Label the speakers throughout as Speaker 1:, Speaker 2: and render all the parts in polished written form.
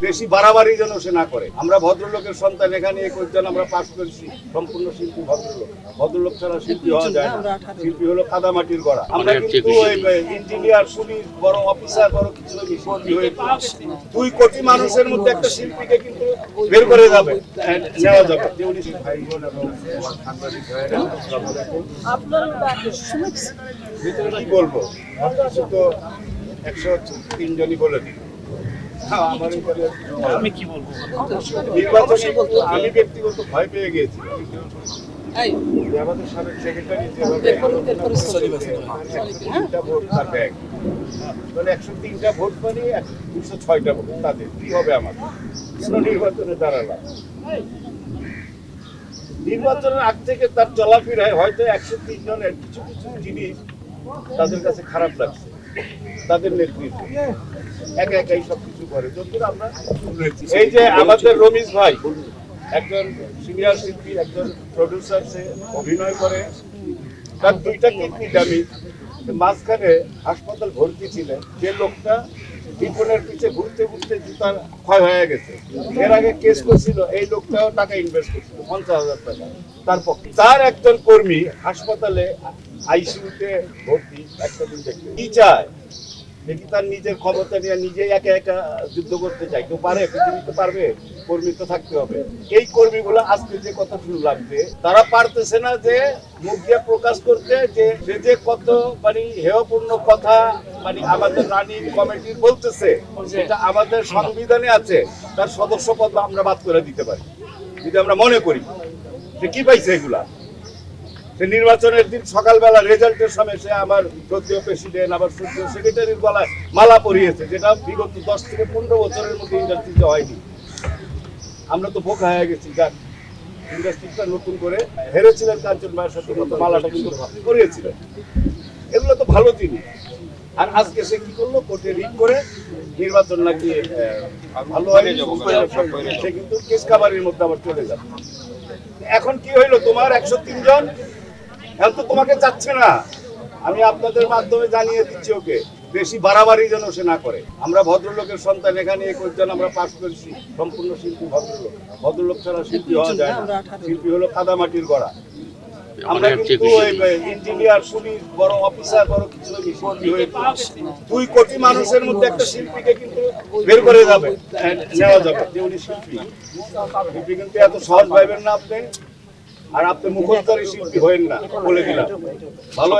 Speaker 1: বেশি বাড়াবাড়ি যেন সে না করে। আমরা ভদ্রলোকের সন্তান, এখানে 21 জন আমরা পাস করেছি, সম্পূর্ণ শিল্পী ভদ্রলোক। ভদ্রলোক ছাড়া শিল্পী হওয়া যায় না। শিল্পী হলো কাদামাটির গড়া। আমরা কিন্তু ওই ইঞ্জিনিয়ার, পুলিশ, বড় অফিসার, বড় কিছু শিল্পী হয়ে 2 কোটি মানুষের মধ্যে একটা শিল্পীকে কিন্তু বের করে যাবে, নেওয়া যাবে। যে উনি ভাই বোন এবং সাংবাদিক ভাইয়েরা, ভিতরে কি বলবো, কিছু তো 103 জনই বলে দিই।
Speaker 2: আমি কি বলবো,
Speaker 1: নির্বাচনে আমি ব্যক্তিগত ভয় পেয়ে গিয়েছি। আমাদের সাবেক সেক্রেটারি যেভাবে ভোট তার ব্যাগ, মানে 103টা ভোট মানে 206টা ভোট, তাদের কি হবে? আমাদের কেন নির্বাচনে দাঁড়ালাম? নির্বাচনের আগ থেকে তার চলাফেরায় হয়তো 103 জনের কিছু কিছু জিনিস তাদের কাছে খারাপ লাগছে। তাদের নেতৃত্ব একা একাই সবকিছু করে। যদিও আমরা এই যে আমাদের রমিজ ভাই একজন সিনিয়র শিল্পী, একজন প্রডিউসার, সে অভিনয় করে, তার 2টা কিডনি ড্যামেজ, মাঝখানে হাসপাতাল ভর্তি ছিলেন। যে লোকটা বিপণের পিছে ঘুরতে ঘুরতে জুতার ক্ষয় হয়ে গেছে, এর আগে কেস করছিল, এই লোকটাও টাকা ইনভেস্ট করছিল 50,000 টাকা তার পক্ষে। তার একজন কর্মী হাসপাতালে আইসিইউতে ভর্তি, একটা দিন দেখতে কি চায়, দেখি তার নিজের ক্ষমতা নিয়ে নিজে একা একা যুদ্ধ করতে চায়। কেউ পারে? পৃথিবীতে পারবে? কর্মী তো থাকতে হবে। এই কর্মীগুলো আজকে যে কথা শুনলাম, যে তারা পারতেছে না যে মুখ দিয়ে প্রকাশ করতে, যে সে যে কত মানে হেয়পূর্ণ কথা মানে আমাদের রানিং কমিটির বলতেছে, সেটা আমাদের সংবিধানে আছে। তার সদস্য পদ আমরা বাদ করে দিতে পারি যদি আমরা মনে করি। সে কি পাইছে এগুলা? সে নির্বাচনের দিন সকালবেলা রেজাল্টের সময় সে আমার শ্রদ্ধেয় প্রেসিডেন্ট, আবার শ্রদ্ধেয় সেক্রেটারির গলায় মালা পরিয়েছে, যেটা বিগত 10 থেকে 15 বছরের মধ্যে ইন্ডাস্ট্রিতে হয়নি। আমরা তো বোকা হয়ে গেছি। যাক, ইন্ডাস্ট্রিটা নতুন করে হেরেছিলেন কাঞ্চন ভাইয়ের সাথে, মতো মালাটা কিন্তু করিয়েছিলেন। এগুলো তো ভালো জিনিস। আর আজকে সে কি করলো? কোর্টে রিট করে নির্বাচন নাকি ভালো হয়নি, সে কিন্তু কেস কাবারির মধ্যে আবার চলে যাবে। এখন কি হইলো? তোমার 103 জন এখন তো তোমাকে চাচ্ছে না। আমি আপনাদের মাধ্যমে জানিয়ে দিচ্ছি, ওকে বেশি বাড়াবাড়ি যেন সে না করে। আমরা ভদ্রলোকের সন্তান, এখানে 21 জন আমরা পাস করেছি, সম্পূর্ণ শিল্পী ভদ্রলোক। ভদ্রলোক ছাড়া শিল্পী হওয়া যায় না। শিল্পী হলো কাদামাটির গড়া। আমরা কিন্তু ওই ইঞ্জিনিয়ার, পুলিশ, বড় অফিসার, বড় কিছু শিল্পী হয়ে 2 কোটি মানুষের মধ্যে একটা শিল্পীকে কিন্তু বের করে যাবে, নেওয়া যাবে। যে উনি শিল্পী, শিল্পী কিন্তু এত সহজ ভাবেন না আপনি। আর আপনি মুখোশধারী শিল্পী হয়েন না, বলে দিলাম। ভালো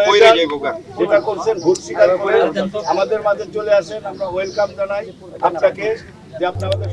Speaker 1: যেটা করছেন, ভুল স্বীকার করে আমাদের মাঝে চলে আসেন। আমরা ওয়েলকাম জানাই আপনাকে, যে আপনি আমাদের